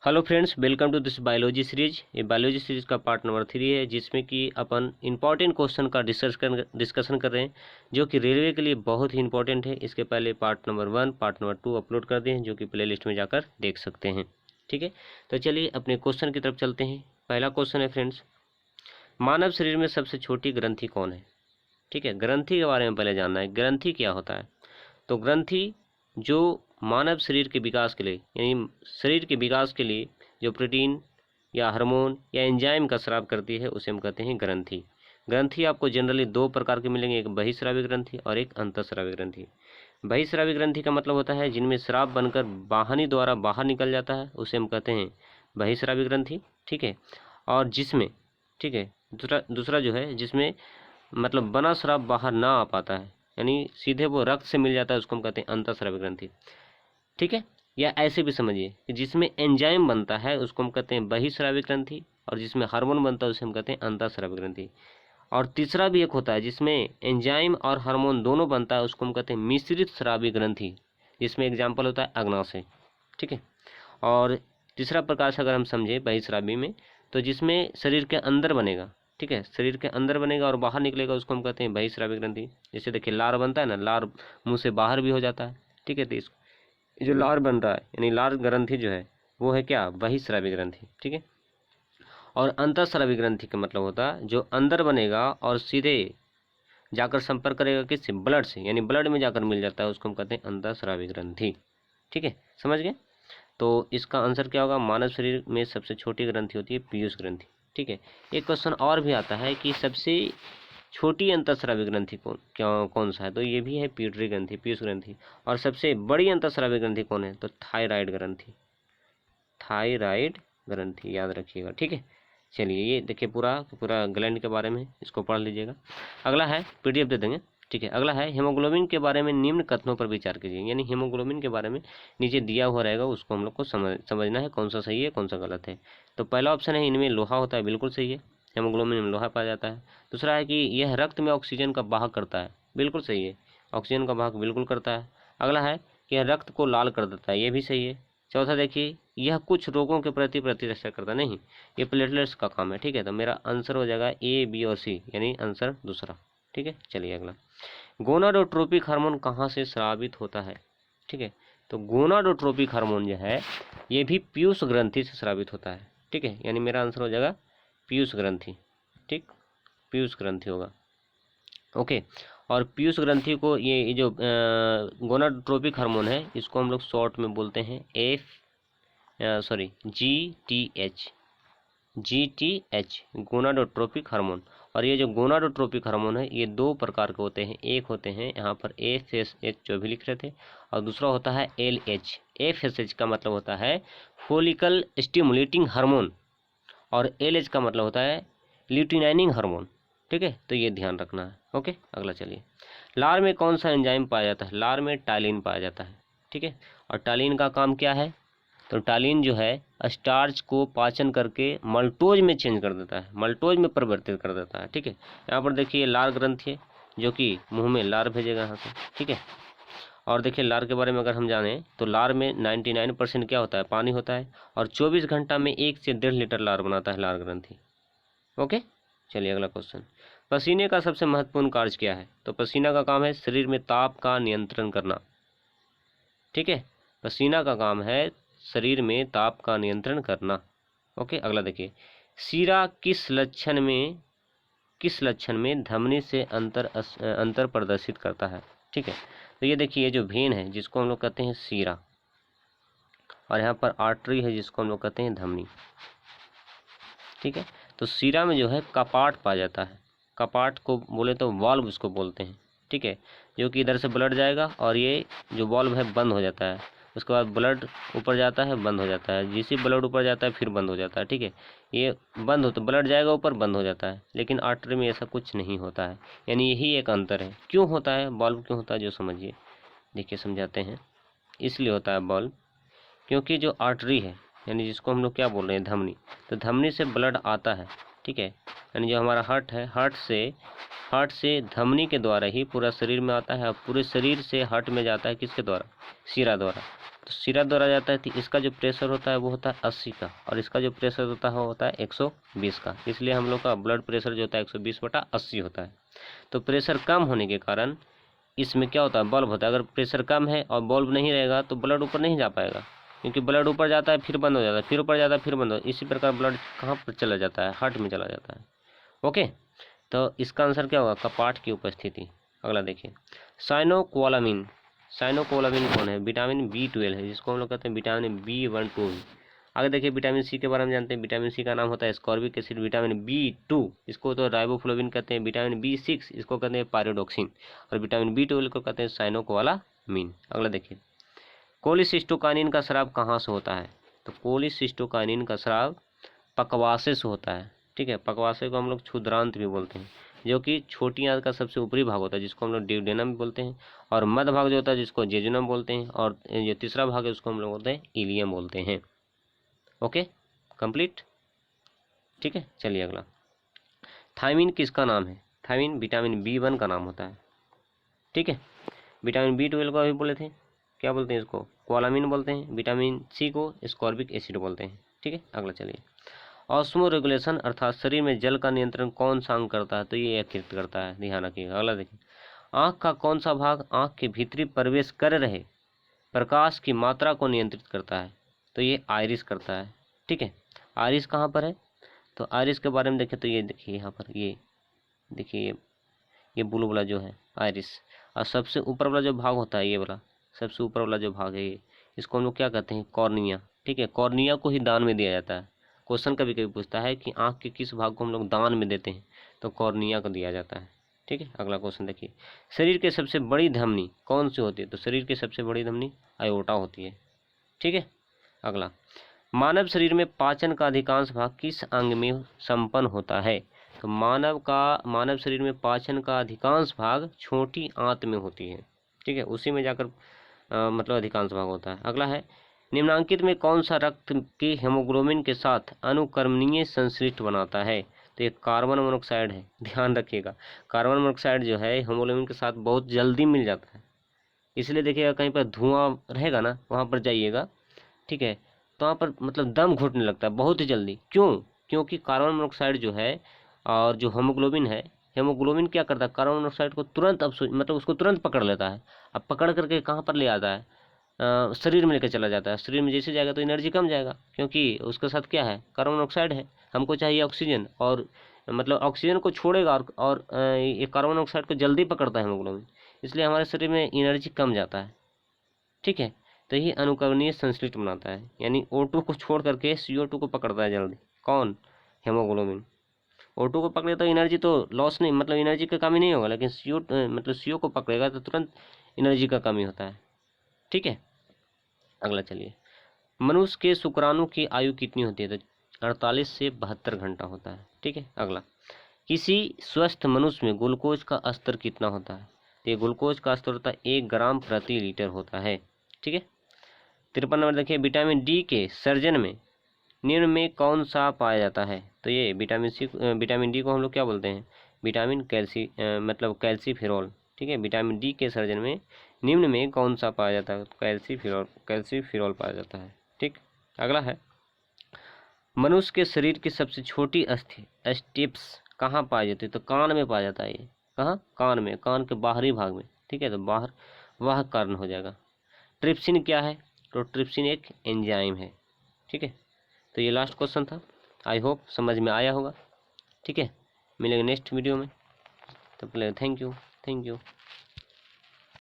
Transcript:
Hello friends, welcome to this biology series. ये biology series का part number 3 है, जिसमें कि अपन इंपॉर्टेंट क्वेश्चन का डिस्कशन कर रहे हैं, जो कि रेलवे के लिए बहुत ही इंपॉर्टेंट है। इसके पहले part number 1, part number 2 upload कर दिए हैं, जो कि प्ले लिस्ट में जाकर देख सकते हैं। ठीक है, तो चलिए अपने क्वेश्चन की तरफ चलते हैं। पहला क्वेश्चन है फ्रेंड्स, मानव शरीर में सबसे छोटी ग्रंथि कौन है? ठीक है, ग्रंथि के बारे में पहले जानना है। ग्रंथि क्या होता है? तो ग्रंथि जो मानव शरीर के विकास के लिए, यानी शरीर के विकास के लिए जो प्रोटीन या हार्मोन या एंजाइम का स्राव करती है, उसे हम कहते हैं ग्रंथि। ग्रंथि आपको जनरली दो प्रकार के मिलेंगे, एक बहिस्रावी ग्रंथि और एक अंतःस्रावी ग्रंथि। बहिस्रावी ग्रंथि का मतलब होता है जिनमें स्राव बनकर वाहिनी द्वारा बाहर निकल जाता है, उसे हम कहते हैं बहिस्रावी ग्रंथि। ठीक है, और जिसमें, ठीक है, दूसरा जो है जिसमें मतलब बना स्राव बाहर ना आ पाता है, यानी सीधे वो रक्त से मिल जाता है, उसको हम कहते हैं अंतःस्रावी ग्रंथि। ठीक है, या ऐसे भी समझिए कि जिसमें एंजाइम बनता है उसको हम कहते हैं बहिस्रावी ग्रंथि, और जिसमें हार्मोन बनता है उसे हम कहते हैं अंतःस्रावी ग्रंथि। और तीसरा भी एक होता है जिसमें एंजाइम और हार्मोन दोनों बनता है, उसको हम कहते हैं मिश्रित स्रावी ग्रंथि, जिसमें एग्जाम्पल होता है अग्नाशय। ठीक है, और तीसरा प्रकार से अगर हम समझे बहिस्रावी में, तो जिसमें शरीर के अंदर बनेगा, ठीक है, शरीर के अंदर बनेगा और बाहर निकलेगा, उसको हम कहते हैं बहिस्रावी ग्रंथि। जैसे देखिए लार बनता है ना, लार मुंह से बाहर भी हो जाता है। ठीक है, तो जो लार बन रहा है, यानी लार ग्रंथि जो है वो है क्या? बहिस्रावी ग्रंथि। ठीक है, और अंतःस्रावी ग्रंथि का मतलब होता है जो अंदर बनेगा और सीधे जाकर संपर्क करेगा किससे? ब्लड से, यानी ब्लड में जाकर मिल जाता है, उसको हम कहते हैं अंतःस्रावी ग्रंथि। ठीक है, समझ गए? तो इसका आंसर क्या होगा? मानव शरीर में सबसे छोटी ग्रंथि होती है पीयूष ग्रंथि। ठीक है, एक क्वेश्चन और भी आता है कि सबसे छोटी अंतःस्रावी ग्रंथि कौन सा है? तो ये भी है पीयूटरी ग्रंथि, पीयूष ग्रंथि। और सबसे बड़ी अंतःस्रावी ग्रंथि कौन है? तो थायराइड ग्रंथि, थायराइड ग्रंथि, याद रखिएगा। ठीक है, चलिए ये देखिए पूरा पूरा ग्लैंड के बारे में, इसको पढ़ लीजिएगा। अगला है, पीडीएफ दे देंगे। ठीक है, अगला है हीमोग्लोबिन के बारे में निम्न कथनों पर विचार कीजिए। यानी हीमोग्लोबिन के बारे में नीचे दिया हुआ रहेगा, उसको हम लोग को समझना है कौन सा सही है कौन सा गलत है। तो पहला ऑप्शन है इनमें लोहा होता है, बिल्कुल सही है, हीमोग्लोबिन में लोहा पाया जाता है। दूसरा है कि यह रक्त में ऑक्सीजन का वाहक करता है, बिल्कुल सही है, ऑक्सीजन का वाहक बिल्कुल करता है। अगला है कि यह रक्त को लाल कर देता है, ये भी सही है। चौथा देखिए, यह कुछ रोगों के प्रति प्रतिरक्षा करता नहीं, ये प्लेटलेट्स का काम है। ठीक है, तो मेरा आंसर हो जाएगा ए, बी और सी, यानी आंसर दूसरा। ठीक है, चलिए अगला, गोनाडोट्रोपिक हार्मोन कहाँ से स्रावित होता है? ठीक है, तो गोनाडोट्रोपिक हार्मोन जो है ये भी पीयूष ग्रंथि से स्रावित होता है। ठीक है, यानी मेरा आंसर हो जाएगा पीयूष ग्रंथि। ठीक, पीयूष ग्रंथि होगा। ओके, और पीयूष ग्रंथि को ये जो गोनाडोट्रोपिक हार्मोन है, इसको हम लोग शॉर्ट में बोलते हैं GTH, गोनाडोट्रोपिक हार्मोन। और ये जो गोनाडोट्रोपिक हार्मोन है ये दो प्रकार के होते हैं, एक होते हैं यहाँ पर FSH जो भी लिख रहे थे, और दूसरा होता है LH। FSH का मतलब होता है फोलिकल स्टिमुलेटिंग हार्मोन, और LH का मतलब होता है ल्यूटिनाइनिंग हार्मोन। ठीक है, तो ये ध्यान रखना है। ओके, अगला चलिए, लार में कौन सा एंजाइम पाया जाता है? लार में टालिन पाया जाता है। ठीक है, और टालिन का काम क्या है? तो टालिन जो है स्टार्च को पाचन करके मल्टोज में चेंज कर देता है, मल्टोज में परिवर्तित कर देता है। ठीक है, यहाँ पर देखिए लार ग्रंथि है जो कि मुंह में लार भेजेगा यहाँ से। ठीक है, और देखिए लार के बारे में अगर हम जाने तो लार में 99% क्या होता है? पानी होता है, और 24 घंटा में 1 से 1.5 लीटर लार बनाता है लार ग्रंथि। ओके, चलिए अगला क्वेश्चन, पसीने का सबसे महत्वपूर्ण कार्य क्या है? तो पसीना का काम है शरीर में ताप का नियंत्रण करना। ठीक है, पसीना का काम है शरीर में ताप का नियंत्रण करना। ओके, अगला देखिए, शीरा किस लक्षण में धमनी से अंतर प्रदर्शित करता है? ठीक है, तो ये देखिए, ये जो वेन है जिसको हम लोग कहते हैं शीरा, और यहाँ पर आर्टरी है जिसको हम लोग कहते हैं धमनी। ठीक है, तो शीरा में जो है कपाट पाया जाता है, कपाट को बोले तो वाल्व उसको बोलते हैं। ठीक है, जो कि इधर से ब्लड जाएगा और ये जो वाल्व है बंद हो जाता है, उसके बाद ब्लड ऊपर जाता है, बंद हो जाता है, जिस ब्लड ऊपर जाता है फिर बंद हो जाता है। ठीक है, ये बंद हो तो ब्लड जाएगा ऊपर, बंद हो जाता है, लेकिन आर्टरी में ऐसा कुछ नहीं होता है, यानी यही एक अंतर है। क्यों होता है वाल्व, क्यों होता है, जो समझिए, देखिए समझाते हैं। इसलिए होता है वाल्व क्योंकि जो आर्टरी है, यानी जिसको हम लोग क्या बोल रहे हैं, धमनी, तो धमनी से ब्लड आता है। ठीक है, यानी जो हमारा हार्ट है, हार्ट से धमनी के द्वारा ही पूरा शरीर में आता है, और पूरे शरीर से हार्ट में जाता है किसके द्वारा? शीरा द्वारा। तो सिरा द्वारा जाता है तो इसका जो प्रेशर होता है वो होता है 80 का, और इसका जो प्रेशर होता है वो होता है 120 का। इसलिए हम लोग का ब्लड प्रेशर जो होता है 120/80 होता है। तो प्रेशर कम होने के कारण इसमें क्या होता है, बल्ब होता है। अगर प्रेशर कम है और बल्ब नहीं रहेगा तो ब्लड ऊपर नहीं जा पाएगा, क्योंकि ब्लड ऊपर जाता है फिर बंद हो जाता है, फिर ऊपर जाता है फिर बंद हो, इसी प्रकार ब्लड कहाँ पर चला जाता है, हार्ट में चला जाता है। ओके, तो इसका आंसर क्या होगा, कपाट की उपस्थिति। अगला देखिए, साइनोकोलामिन। साइनोकोलामिन कौन है, विटामिन B12 है, जिसको हम लोग कहते हैं विटामिन B12। आगे देखिए, विटामिन सी के बारे में जानते हैं। विटामिन सी का नाम होता है एस्कॉर्बिक एसिड। विटामिन B2 इसको तो राइबोफ्लोविन कहते हैं। विटामिन B6 इसको कहते हैं पायरोडोक्सिन, और विटामिन B12 को कहते हैं साइनोकोलामिन। अगला देखिए, कोलिसिस्टोकाइनिन का स्राव कहाँ से होता है, तो कोलिसिस्टोकाइनिन का स्राव पकवासे से होता है। ठीक है, पकवासे को हम लोग क्षुद्रांत भी बोलते हैं, जो कि छोटी आंत का सबसे ऊपरी भाग होता है, जिसको हम लोग ड्यूडेनम बोलते हैं, और मध्य भाग जो होता है जिसको जेजुनम बोलते हैं, और जो तीसरा भाग है उसको हम लोग बोलते हैं इलियम बोलते हैं। Okay, complete. ठीक है, चलिए अगला, थायमिन किसका नाम है, थायमिन विटामिन B1 का नाम होता है। ठीक है, विटामिन B12 को अभी बोले थे, क्या बोलते हैं इसको, कोलामिन बोलते हैं। विटामिन सी को एस्कॉर्बिक एसिड बोलते हैं। ठीक है, अगला चलिए, ऑस्मो रेगुलेशन अर्थात शरीर में जल का नियंत्रण कौन सा अंग करता है, तो ये यकृत करता है, ध्यान रखिएगा। अगला देखिए, आँख का कौन सा भाग आँख के भीतरी प्रवेश कर रहे प्रकाश की मात्रा को नियंत्रित करता है, तो ये आइरिस करता है। ठीक है, आइरिस कहाँ पर है, तो आइरिस के बारे में देखें तो ये देखिए यहाँ पर, ये देखिए ये ब्लू वाला जो है आइरिस, और सबसे ऊपर वाला जो भाग होता है ये वाला, सबसे ऊपर वाला जो भाग है ये, इसको हम लोग क्या कहते हैं, कॉर्निया। ठीक है, कॉर्निया को ही दान में दिया जाता है। क्वेश्चन कभी कभी पूछता है कि आँख के किस भाग को हम लोग दान में देते हैं, तो कॉर्निया को दिया जाता है। ठीक है, अगला क्वेश्चन देखिए, शरीर के सबसे बड़ी धमनी कौन सी होती है, तो शरीर की सबसे बड़ी धमनी आयोटा होती है। ठीक है, अगला, मानव शरीर में पाचन का अधिकांश भाग किस अंग में संपन्न होता है, तो मानव शरीर में पाचन का अधिकांश भाग छोटी आंत में होती है। ठीक है, उसी में जाकर मतलब अधिकांश भाग होता है। अगला है, निम्नांकित में कौन सा रक्त के हेमोग्लोबिन के साथ अनुक्रमणीय संश्लिष्ट बनाता है, तो ये कार्बन मोनोऑक्साइड है, ध्यान रखिएगा। कार्बन मोनोऑक्साइड जो है हेमोग्लोबिन के साथ बहुत जल्दी मिल जाता है, इसलिए देखिएगा कहीं पर धुआं रहेगा ना, वहाँ पर जाइएगा। ठीक है, तो वहाँ पर मतलब दम घुटने लगता है बहुत ही जल्दी। क्यों, क्योंकि कार्बन मोनोऑक्साइड जो है और जो हेमोग्लोबिन है, हेमोग्लोबिन क्या करता है, कार्बन मोनोऑक्साइड को तुरंत मतलब उसको तुरंत पकड़ लेता है। अब पकड़ करके कहाँ पर ले आता है, शरीर में लेकर चला जाता है। शरीर में जैसे जाएगा तो एनर्जी कम जाएगा, क्योंकि उसके साथ क्या है, कार्बन मोनोऑक्साइड है। हमको चाहिए ऑक्सीजन, और मतलब ऑक्सीजन को छोड़ेगा, और ये कार्बन मोनोऑक्साइड को जल्दी पकड़ता है हेमोग्लोबिन, इसलिए हमारे शरीर में एनर्जी कम जाता है। ठीक है, तो ये अनुकरणीय संश्लिष्ट बनाता है, यानी O2 को छोड़ करके CO2 को पकड़ता है जल्दी, कौन, हेमोग्लोबिन। O2 को पकड़े तो एनर्जी तो लॉस नहीं, मतलब एनर्जी का कमी नहीं होगा, लेकिन मतलब CO को पकड़ेगा तो तुरंत एनर्जी का कमी होता है। ठीक है, अगला चलिए, मनुष्य के शुक्राणु की आयु कितनी होती है, तो 48 से 72 घंटा होता है। ठीक है, अगला, किसी स्वस्थ मनुष्य में ग्लूकोज का स्तर कितना होता है, तो ये ग्लूकोज का स्तर होता है 1 ग्राम प्रति लीटर होता है। ठीक है, 53 नंबर देखिए, विटामिन डी के सर्जन में निम्न में कौन सा पाया जाता है, तो ये विटामिन डी को हम लोग क्या बोलते हैं, विटामिन मतलब कैल्सीफेरॉल। ठीक है, विटामिन डी के सर्जन में निम्न में कौन सा पाया जाता है, कैल्सीफेरॉल पाया जाता है। ठीक, अगला है, मनुष्य के शरीर की सबसे छोटी अस्थि स्टेप्स कहाँ पाई जाती है, तो कान में पाया जाता है। ये कहाँ, कान में, कान के बाहरी भाग में। ठीक है, तो बाहर वह कारण हो जाएगा। ट्रिप्सिन क्या है, तो ट्रिप्सिन एक एंजाइम है। ठीक है, तो ये लास्ट क्वेश्चन था, आई होप समझ में आया होगा। ठीक है, मिलेंगे नेक्स्ट वीडियो में, तो पहले थैंक यू।